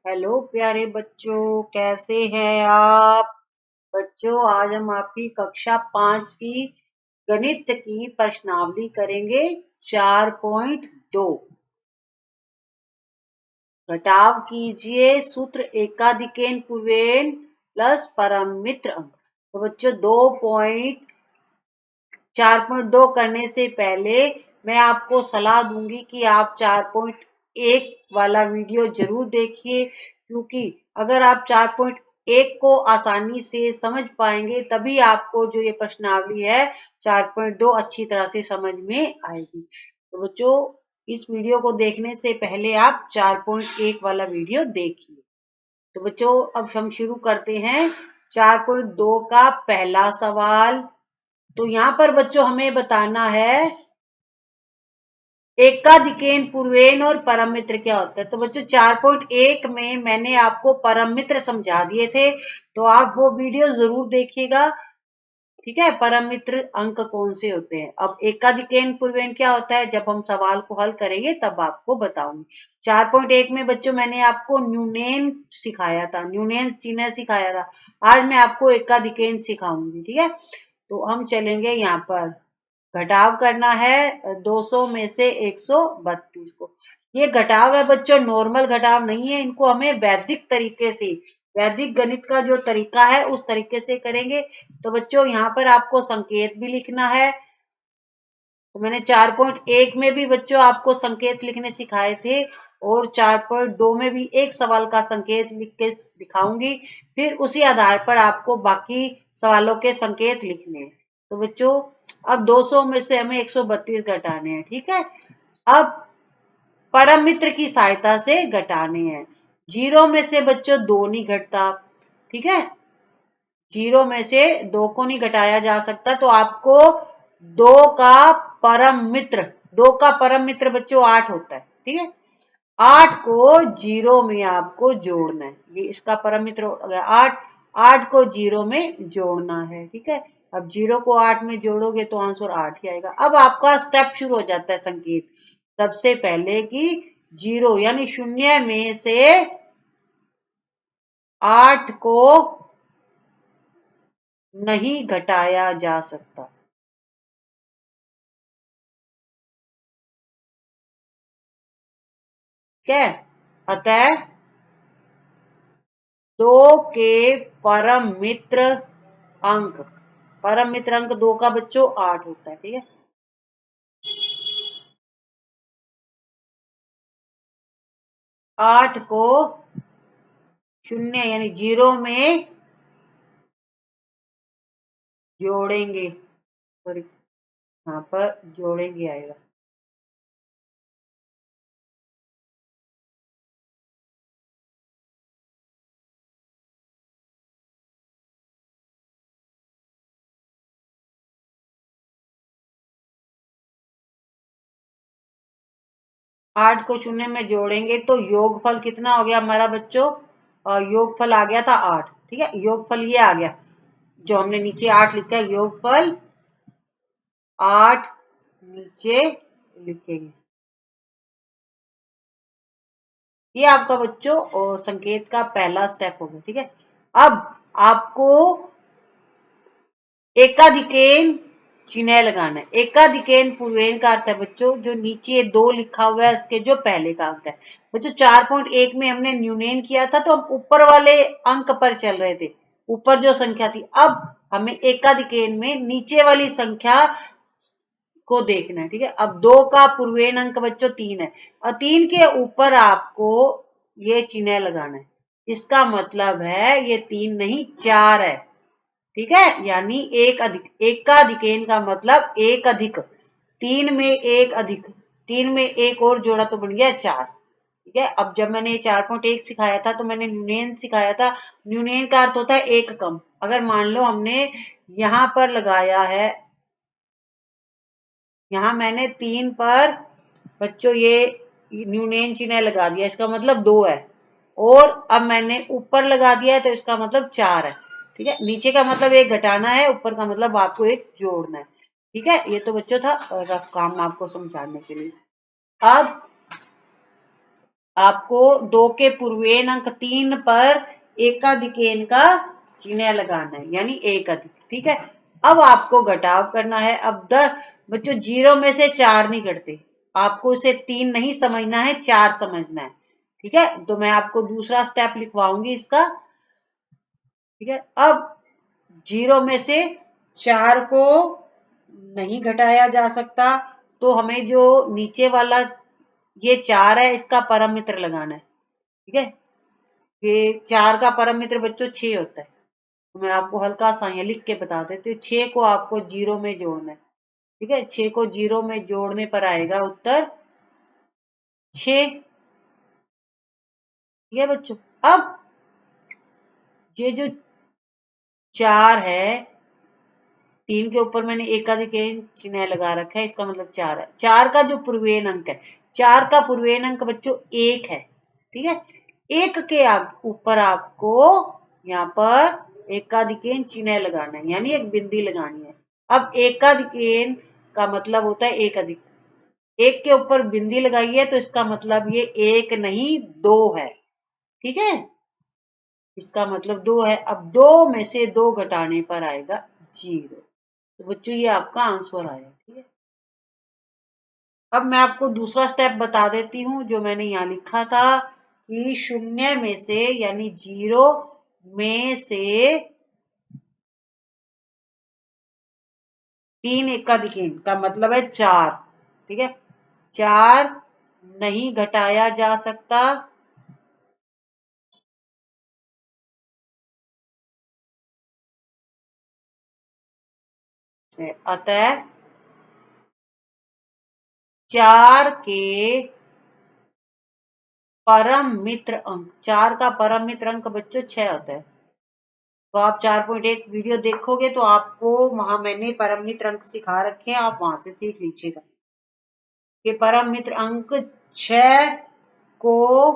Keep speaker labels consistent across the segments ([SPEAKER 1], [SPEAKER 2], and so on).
[SPEAKER 1] Hello प्यारे बच्चों, कैसे हैं आप बच्चों। आज हम आपकी कक्षा 5 की गणित की प्रश्नावली करेंगे 4.2। घटाव कीजिए सूत्र एकाधिकेन पूर्वेन प्लस परमित्र अंक। तो बच्चों 4.2 करने से पहले मैं आपको सलाह दूंगी कि आप 4.1 वाला वीडियो जरूर देखिए, क्योंकि अगर आप 4.1 को आसानी से समझ पाएंगे तभी आपको जो ये प्रश्नावली है 4.2 अच्छी तरह से समझ में आएगी। तो बच्चों इस वीडियो को देखने से पहले आप 4.1 वाला वीडियो देखिए। तो बच्चों अब हम शुरू करते हैं 4.2 का पहला सवाल। तो यहां पर बच्चों हमें बताना है एकाधिकेन पूर्वेन और परम मित्र क्या होता है। तो बच्चों 4.1 में मैंने आपको परम मित्र समझा दिए थे, तो आप वो वीडियो जरूर देखिएगा। ठीक है, परम मित्र अंक कौन से होते हैं। अब एकाधिकेन पूर्वेन क्या होता है, जब हम सवाल को हल करेंगे तब आपको बताऊंगी। 4.1 में बच्चों मैंने आपको न्यूनेन सिखाया था, न्यूनेन चिन्ह सिखाया था। आज मैं आपको एकाधिकेन सिखाऊंगी। ठीक है, तो हम चलेंगे यहाँ पर। घटाव करना है 200 में से 132 को। ये घटाव है बच्चों, नॉर्मल घटाव नहीं है। इनको हमें वैदिक तरीके से, वैदिक गणित का जो तरीका है उस तरीके से करेंगे। तो बच्चों यहाँ पर आपको संकेत भी लिखना है। तो मैंने 4.1 में भी बच्चों आपको संकेत लिखने सिखाए थे, और 4.2 में भी एक सवाल का संकेत लिख के दिखाऊंगी। फिर उसी आधार पर आपको बाकी सवालों के संकेत लिखने हैं। तो बच्चों अब 200 में से हमें 132 घटाने हैं। ठीक है, अब परम मित्र की सहायता से घटाने हैं। 0 में से बच्चों 2 नहीं घटता। ठीक है, 0 में से 2 को नहीं घटाया जा सकता, तो आपको 2 का परम मित्र, 2 का परम मित्र बच्चों 8 होता है। ठीक है, 8 को 0 में आपको जोड़ना है। ये इसका परम मित्र हो गया 8। 8 को 0 में जोड़ना है। ठीक है, अब 0 को 8 में जोड़ोगे तो आंसर 8 ही आएगा। अब आपका स्टेप शुरू हो जाता है संकेत। सबसे पहले कि 0 यानी शून्य में से 8 को नहीं घटाया जा सकता। क्या है, अतः 2 के परम मित्र अंक, परम मित्र अंक 2 का बच्चों 8 होता है। ठीक है, 8 को शून्य यानी 0 में जोड़ेंगे, सॉरी यहाँ पर जोड़ेंगे आएगा। आठ को शून्य में जोड़ेंगे तो योगफल कितना हो गया हमारा बच्चों, योगफल आ गया था 8। ठीक है, योगफल ये आ गया जो हमने नीचे 8 लिखा है, योगफल 8 नीचे लिखेंगे। ये आपका बच्चों संकेत का पहला स्टेप हो गया। ठीक है, अब आपको एकाधिकेन चिन्ह लगाना है। एकाधिकेन पूर्वेन का अर्थ है बच्चों जो नीचे 2 लिखा हुआ है उसके जो पहले का अंक है। बच्चों 4.1 में हमने न्यूनेन किया था तो हम ऊपर वाले अंक पर चल रहे थे, ऊपर जो संख्या थी। अब हमें एकाधिकेन में नीचे वाली संख्या को देखना है। ठीक है, अब 2 का पूर्वेन अंक बच्चों 3 है, और 3 के ऊपर आपको ये चिन्ह लगाना है। इसका मतलब है ये 3 नहीं 4 है। ठीक है, यानी एक अधिक, एकाधिकेन का मतलब एक अधिक, 3 में एक अधिक, 3 में एक और जोड़ा तो बन गया 4। ठीक है, अब जब मैंने 4.1 सिखाया था तो मैंने न्यूनेन सिखाया था। न्यूनेन का अर्थ होता है एक कम। अगर मान लो हमने यहां पर लगाया है, यहां मैंने 3 पर बच्चों ये न्यूनेन चिन्ह लगा दिया, इसका मतलब 2 है, और अब मैंने ऊपर लगा दिया है तो इसका मतलब 4 है। ठीक है, नीचे का मतलब एक घटाना है, ऊपर का मतलब आपको एक जोड़ना है। ठीक है, ये तो बच्चों था रफ काम आपको समझाने के लिए। अब आपको 2 के पूर्वेन अंक 3 पर एकाधिकेन का चिन्ह लगाना है, यानी एक अधिक। ठीक है, अब आपको घटाव करना है। अब 10 बच्चों 0 में से 4 नहीं घटते, आपको इसे 3 नहीं समझना है, 4 समझना है। ठीक है, तो मैं आपको दूसरा स्टेप लिखवाऊंगी इसका। ठीक है, अब 0 में से 4 को नहीं घटाया जा सकता, तो हमें जो नीचे वाला ये 4 है इसका परम मित्र लगाना है। ठीक है, ये 4 का परम मित्र बच्चों 6 होता है। तो मैं आपको हल्का सा यहाँ लिख के बता देती हूँ। 6 को आपको 0 में जोड़ना है। ठीक है, 6 को 0 में जोड़ने पर आएगा उत्तर 6। ठीक है बच्चों, अब ये जो 4 है, 3 के ऊपर मैंने एकाधिकेन चिन्ह लगा रखा है, इसका मतलब 4 है। 4 का जो पूर्वेन अंक है, 4 का पूर्वेन अंक बच्चों 1 है। ठीक है, 1 के ऊपर आपको यहाँ पर एकाधिकेन चिन्ह लगाना है, यानी एक बिंदी लगानी है। अब एकाधिकेन का मतलब होता है एक अधिक। 1 के ऊपर बिंदी लगाई है तो इसका मतलब ये 1 नहीं 2 है। ठीक है, इसका मतलब 2 है। अब 2 में से 2 घटाने पर आएगा 0। तो बच्चों ये आपका आंसर आया। ठीक है, अब मैं आपको दूसरा स्टेप बता देती हूँ जो मैंने यहाँ लिखा था कि 0 में से यानी 0 में से 3 एकाधिकेन का मतलब है 4। ठीक है, 4 नहीं घटाया जा सकता, अतः 4 के परम मित्र अंक, 4 का परम मित्र अंक बच्चों 6 होता है। तो आप 4.1 वीडियो देखोगे तो आपको वहां मैंने परम मित्र अंक सिखा रखे हैं, आप वहां से सीख लीजिएगा कि परम मित्र अंक 6 को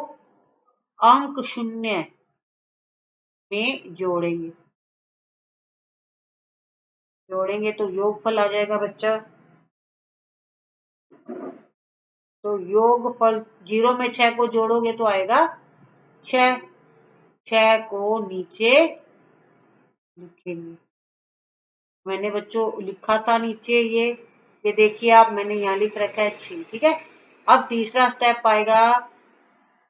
[SPEAKER 1] अंक 0 में जोड़ेंगे तो योगफल आ जाएगा बच्चा। तो योगफल 0 में 6 को जोड़ोगे तो आएगा 6। 6 को नीचे लिखेंगे, मैंने बच्चों लिखा था नीचे ये देखिए आप, मैंने यहाँ लिख रखा है 6। ठीक है, अब तीसरा स्टेप आएगा।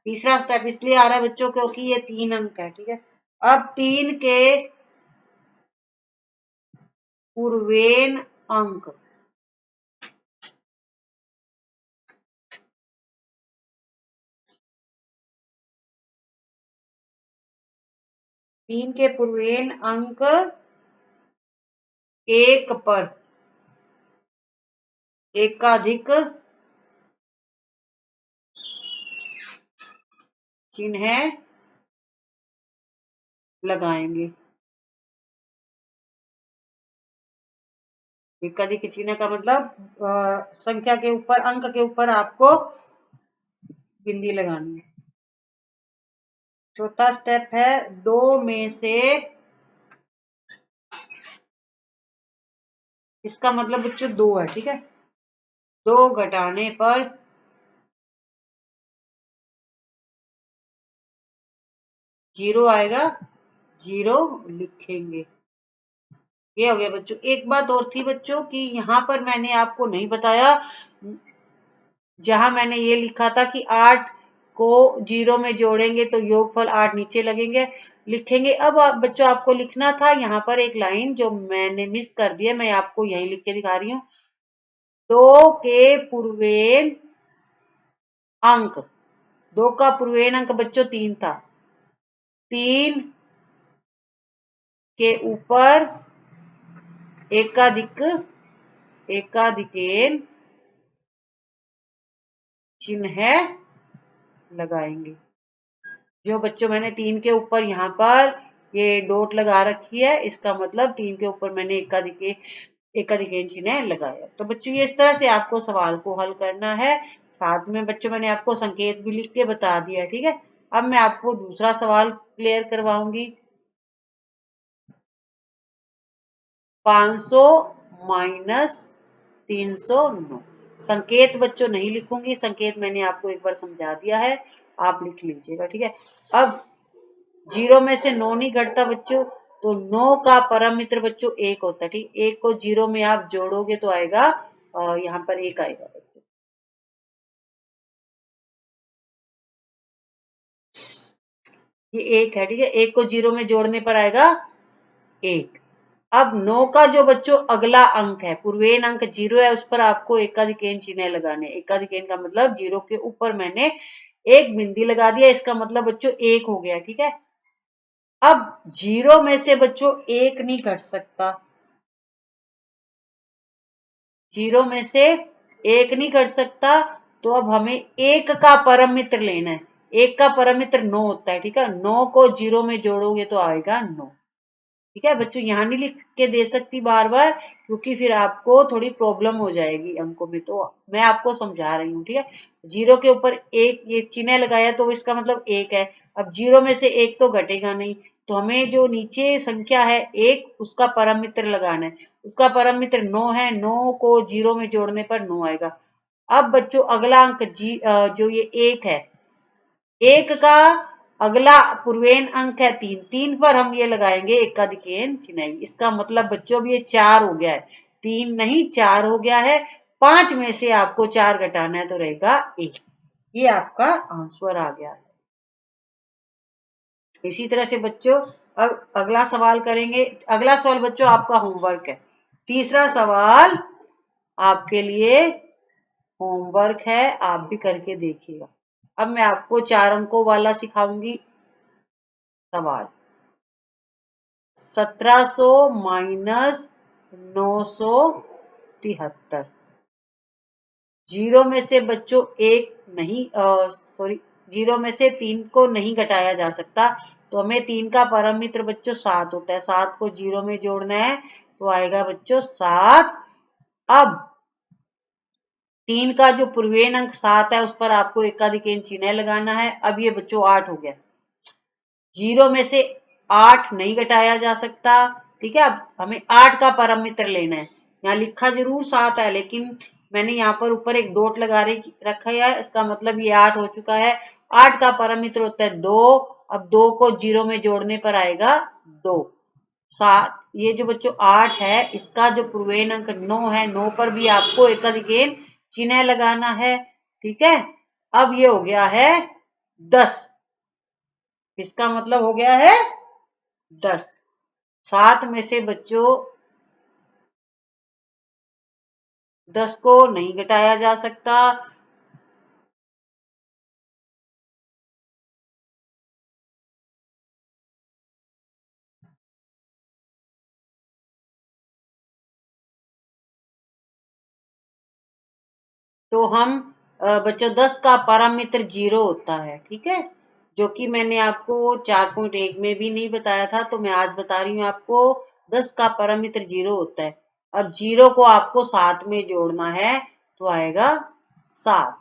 [SPEAKER 1] तीसरा स्टेप इसलिए आ रहा है बच्चों क्योंकि ये 3 अंक है। ठीक है, अब 3 के पूर्वेन अंक, 3 के पूर्वेन अंक 1 पर एकाधिक चिन्ह लगाएंगे। एकाधिक चिन्ह का मतलब संख्या के ऊपर, अंक के ऊपर आपको बिंदी लगानी है। चौथा स्टेप है 2 में से, इसका मतलब बच्चों 2 है। ठीक है, 2 घटाने पर 0 आएगा, 0 लिखेंगे। ये हो गया बच्चों। एक बात और थी बच्चों कि यहाँ पर मैंने आपको नहीं बताया, जहां मैंने ये लिखा था कि 8 को 0 में जोड़ेंगे तो योगफल 8 नीचे लगेंगे लिखेंगे। अब बच्चों आपको लिखना था यहाँ पर एक लाइन जो मैंने मिस कर दी है, मैं आपको यही लिख के दिखा रही हूँ। 2 के पूर्वेन अंक, 2 का पूर्वेन अंक बच्चों 3 था, 3 के ऊपर एकाधिकेन चिन्ह लगाएंगे। जो बच्चों मैंने 3 के ऊपर यहाँ पर ये डॉट लगा रखी है, इसका मतलब 3 के ऊपर मैंने एकाधिकेन चिन्ह लगाया। तो बच्चों ये इस तरह से आपको सवाल को हल करना है। साथ में बच्चों मैंने आपको संकेत भी लिख के बता दिया। ठीक है, अब मैं आपको दूसरा सवाल क्लियर करवाऊंगी। 500 माइनस 309, संकेत बच्चों नहीं लिखूंगी, संकेत मैंने आपको एक बार समझा दिया है, आप लिख लीजिएगा, ठीक है। अब 0 में से 9 नहीं घटता बच्चों, तो 9 का परम मित्र बच्चों 1 होता है, ठीक। 1 को 0 में आप जोड़ोगे तो आएगा यहाँ पर 1 आएगा बच्चों। ये 1 है, ठीक है। 1 को 0 में जोड़ने पर आएगा 1। अब 9 का जो बच्चों अगला अंक है, पूर्वेन अंक 0 है, उस पर आपको एकाधिकेन चिन्ह लगाने। एकाधिकेन का मतलब 0 के ऊपर मैंने एक बिंदी लगा दिया, इसका मतलब बच्चों 1 हो गया, ठीक है। अब 0 में से बच्चों 1 नहीं घट सकता, 0 में से 1 नहीं घट सकता, तो अब हमें 1 का परम मित्र लेना है। 1 का परम मित्र 9 होता है, ठीक है। 9 को 0 में जोड़ोगे तो आएगा 9, ठीक है बच्चों। यहां नहीं लिख के दे सकती बार बार, क्योंकि फिर आपको थोड़ी प्रॉब्लम हो जाएगी अंकों में, तो मैं आपको समझा रही हूँ, ठीक है। 0 के ऊपर एक ये चिन्ह लगाया तो इसका मतलब 1 है। अब 0 में से 1 तो घटेगा नहीं, तो हमें जो नीचे संख्या है 1, उसका परम मित्र लगाना है। उसका परम मित्र 9 है, 9 को 0 में जोड़ने पर 9 आएगा। अब बच्चों अगला अंक जो ये 1 है, 1 का अगला पूर्वेन अंक है 3, 3 पर हम ये लगाएंगे एकाधिकेन चिन्ह। इसका मतलब बच्चों भी ये 4 हो गया है, 3 नहीं 4 हो गया है। 5 में से आपको 4 घटाना है तो रहेगा 1। ये आपका आंसर आ गया है। इसी तरह से बच्चों अगला सवाल करेंगे। अगला सवाल बच्चों आपका होमवर्क है। तीसरा सवाल आपके लिए होमवर्क है, आप भी करके देखिएगा। अब मैं आपको 4 अंकों वाला सिखाऊंगी सवाल। 1700 माइनस 973, 0 में से बच्चों 1 नहीं, सॉरी, 0 में से 3 को नहीं घटाया जा सकता, तो हमें 3 का परम मित्र बच्चों 7 होता है। 7 को 0 में जोड़ना है तो आएगा बच्चों 7। अब 3 का जो पूर्वेन अंक 7 है, उस पर आपको एकाधिकेन चिन्ह लगाना है। अब ये बच्चों 8 हो गया। 0 में से 8 नहीं घटाया जा सकता, ठीक है। अब हमें 8 का परम मित्र लेना है। यहाँ लिखा जरूर 7 है, लेकिन मैंने यहाँ पर ऊपर एक डॉट लगा रखा है, इसका मतलब ये 8 हो चुका है। 8 का परम मित्र होता है 2। अब 2 को 0 में जोड़ने पर आएगा 2। 7, ये जो बच्चों 8 है, इसका जो पूर्वेन अंक 9 है, 9 पर भी आपको एकाधिकेन चिन्ह लगाना है, ठीक है। अब ये हो गया है 10, इसका मतलब हो गया है 10। 7 में से बच्चों 10 को नहीं घटाया जा सकता, तो हम बच्चों 10 का परम मित्र 0 होता है, ठीक है। जो कि मैंने आपको 4.1 में भी नहीं बताया था, तो मैं आज बता रही हूँ आपको। 10 का परम मित्र 0 होता है। अब 0 को आपको 7 में जोड़ना है तो आएगा 7,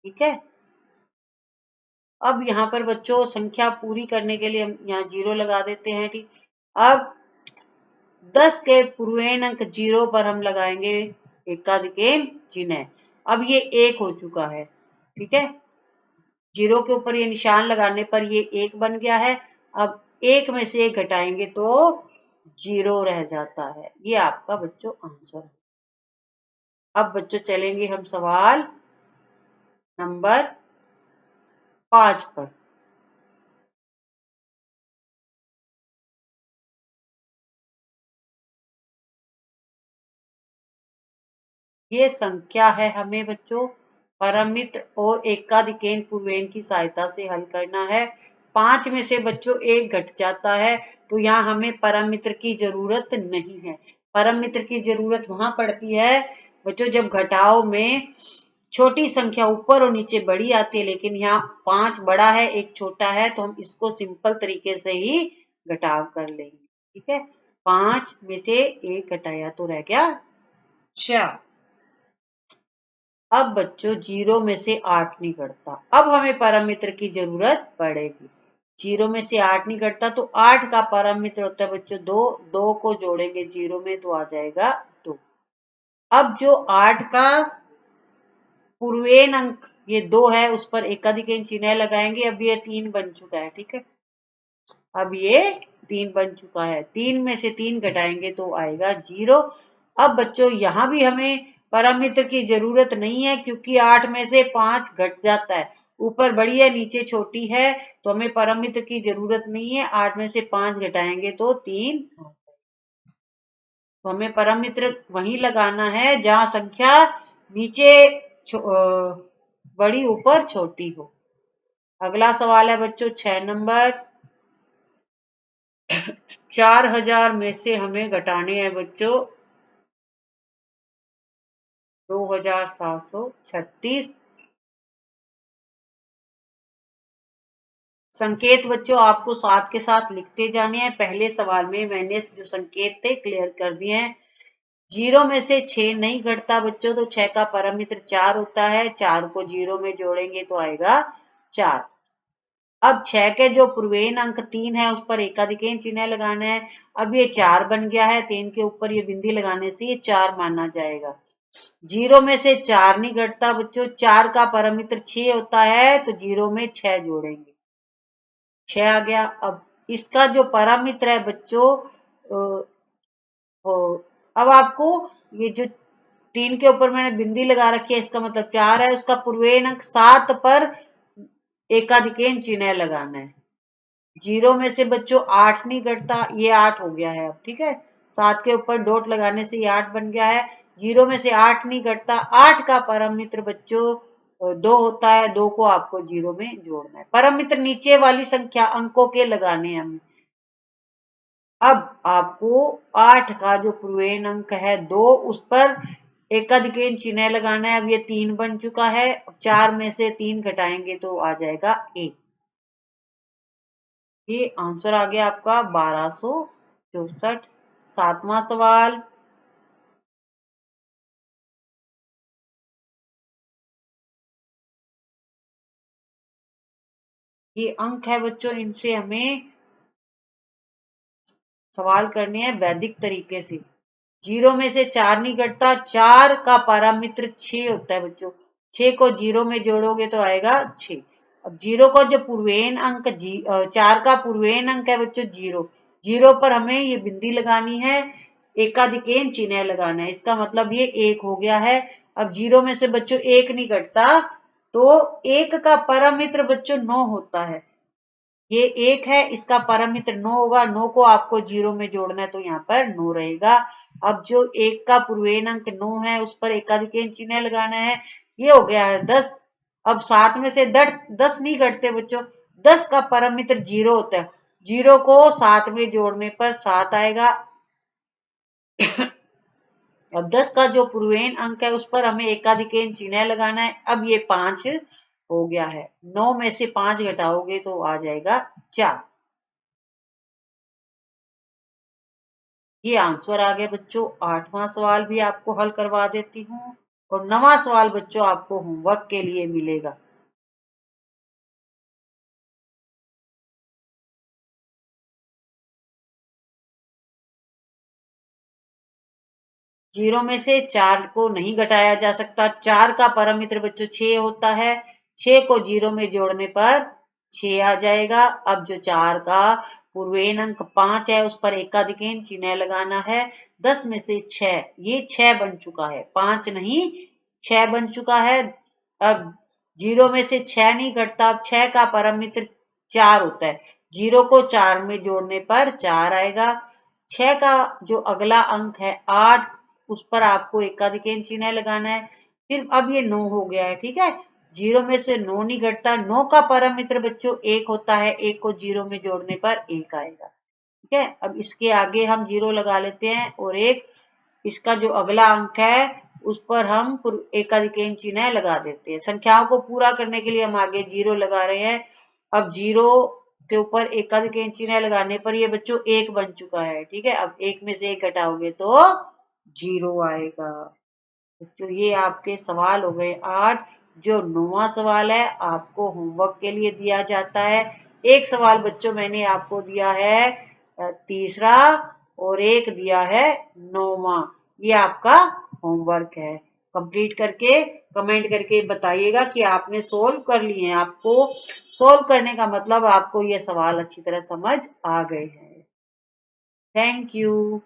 [SPEAKER 1] ठीक है। अब यहाँ पर बच्चों संख्या पूरी करने के लिए हम यहाँ 0 लगा देते हैं, ठीक। अब 10 के पूर्वेन अंक 0 पर हम लगाएंगे एकाधिकेन चिन्ह। अब ये 1 हो चुका है, ठीक है। 0 के ऊपर ये निशान लगाने पर ये 1 बन गया है। अब 1 में से 1 घटाएंगे तो 0 रह जाता है। ये आपका बच्चों आंसर है। अब बच्चों चलेंगे हम सवाल नंबर 5 पर। ये संख्या है, हमें बच्चों परम मित्र और एकाधिकेन पूर्वेन की सहायता से हल करना है। 5 में से बच्चों 1 घट जाता है, तो यहाँ हमें परम मित्र की जरूरत नहीं है। परम मित्र की जरूरत वहां पड़ती है बच्चों जब घटाव में छोटी संख्या ऊपर और नीचे बड़ी आती है, लेकिन यहाँ 5 बड़ा है 1 छोटा है, तो हम इसको सिंपल तरीके से ही घटाव कर लेंगे, ठीक है। 5 में से 1 घटाया तो रह गया 4। अब बच्चों 0 में से 8 नहीं घटता, अब हमें परम मित्र की जरूरत पड़ेगी। 0 में से 8 नहीं घटता, तो 8 का परम मित्र होता है बच्चों 2। 2 को जोड़ेंगे 0 में तो आ जाएगा 2। अब जो 8 का पूर्वेन अंक ये 2 है, उस पर एकाधिक चिन्ह लगाएंगे। अब ये 3 बन चुका है, ठीक है। अब ये 3 बन चुका है, 3 में से 3 घटाएंगे तो आएगा 0। अब बच्चों यहाँ भी हमें परम मित्र की जरूरत नहीं है, क्योंकि 8 में से 5 घट जाता है। ऊपर बड़ी है, नीचे छोटी है, तो हमें परम मित्र की जरूरत नहीं है। 8 में से 5 घटाएंगे तो 3। तो हमें परम मित्र वहीं लगाना है जहां संख्या नीचे बड़ी, ऊपर छोटी हो। अगला सवाल है बच्चों 6 नंबर। 4000 में से हमें घटाने हैं बच्चों 2736। संकेत बच्चों आपको साथ के साथ लिखते जाने हैं। पहले सवाल में मैंने जो संकेत थे क्लियर कर दिए हैं। 0 में से 6 नहीं घटता बच्चों, तो 6 का परम मित्र 4 होता है। 4 को 0 में जोड़ेंगे तो आएगा 4। अब 6 के जो पूर्वेन अंक 3 है, उस पर एकाधिक चिन्ह लगाना है। अब ये 4 बन गया है, 3 के ऊपर ये बिंदी लगाने से ये 4 माना जाएगा। 0 में से 4 नहीं घटता बच्चों, 4 का परम मित्र 6 होता है, तो 0 में 6 जोड़ेंगे, 6 आ गया। अब इसका जो परम मित्र है बच्चों, अब आपको ये जो 3 के ऊपर मैंने बिंदी लगा रखी है, इसका मतलब 4 है। उसका पूर्वेन अंक 7 पर एकाधिक चिन्ह लगाना है। 0 में से बच्चों 8 नहीं घटता, ये 8 हो गया है अब, ठीक है। 7 के ऊपर डॉट लगाने से ये 8 बन गया है। 0 में से 8 नहीं घटता, 8 का परम मित्र बच्चों 2 होता है। 2 को आपको 0 में जोड़ना है। परम मित्र नीचे वाली संख्या अंकों के लगाने हैं हमें। अब आपको 8 का जो पूर्वेन अंक है 2, उस पर एकाधिक चिन्ह लगाना है। अब ये 3 बन चुका है। 4 में से 3 घटाएंगे तो आ जाएगा 1। ये आंसर आ गया आपका 1264। 7वां सवाल। ये अंक है बच्चों, इनसे हमें सवाल करने हैं वैदिक तरीके से। 0 में से 4 नहीं घटता, 4 का परम मित्र 6 होता है बच्चों। 6 को 0 में जोड़ोगे तो आएगा 6। अब 0 को जो पूर्वेन अंक 4 का पूर्वेन अंक है बच्चों 0। 0 पर हमें ये बिंदी लगानी है, एकाधिक चिन्ह लगाना है। इसका मतलब ये 1 हो गया है। अब 0 में से बच्चों 1 नहीं घटता, तो 1 का परम मित्र बच्चों 9 होता है। ये 1 है, इसका परम मित्र 9 होगा। 9 को आपको 0 में जोड़ना है, तो यहाँ पर 9 रहेगा। अब जो 1 का पूर्वेन अंक 9 है, उस पर एकाधिक चिन्ह लगाना है। ये हो गया है 10। अब 7 में से 10 नहीं घटते बच्चों, 10 का परम मित्र 0 होता है। 0 को 7 में जोड़ने पर 7 आएगा। अब 10 का जो पूर्वेन अंक है, उस पर हमें एकाधिक चिन्ह लगाना है। अब ये 5 हो गया है। 9 में से 5 घटाओगे तो आ जाएगा 4। ये आंसर आ गया बच्चों। 8वां सवाल भी आपको हल करवा देती हूँ, और 9वां सवाल बच्चों आपको होमवर्क के लिए मिलेगा। 0 में से 4 को नहीं घटाया जा सकता। 4 का परम मित्र बच्चों 6 होता है। 6 को 0 में जोड़ने पर 6 आ जाएगा। अब जो 4 का पूर्वेन अंक 5 है, उस पर एकाधिक चिन्ह लगाना है। 10 में से 6, ये 6 बन चुका है, 5 नहीं 6 बन चुका है। अब 0 में से 6 नहीं घटता, अब 6 का परम मित्र 4 होता है। 0 को 4 में जोड़ने पर 4 आएगा। 6 का जो अगला अंक है 8, उस पर आपको एकाधिक चिन्ह लगाना है। फिर अब ये 9 हो गया है, ठीक है। 0 में से 9 नहीं घटता, 9 का परम मित्र बच्चों 1 होता है। 1 को 0 में जोड़ने पर 1 आएगा, ठीक है। अब इसके आगे हम 0 लगा लेते हैं, और एक इसका जो अगला अंक है, उस पर हम एकाधिक चिन्ह लगा देते हैं। संख्याओं को पूरा करने के लिए हम आगे 0 लगा रहे हैं। अब 0 के ऊपर एकाधिक चिन्ह लगाने पर ये बच्चों 1 बन चुका है, ठीक है। अब 1 में से 1 घटाओगे तो 0 आएगा। तो ये आपके सवाल हो गए 8। जो 9वां सवाल है आपको होमवर्क के लिए दिया जाता है। एक सवाल बच्चों मैंने आपको दिया है तीसरा, और एक दिया है 9वां। ये आपका होमवर्क है। कंप्लीट करके कमेंट करके बताइएगा कि आपने सोल्व कर लिए हैं। आपको सोल्व करने का मतलब आपको ये सवाल अच्छी तरह समझ आ गए हैं। Thank you.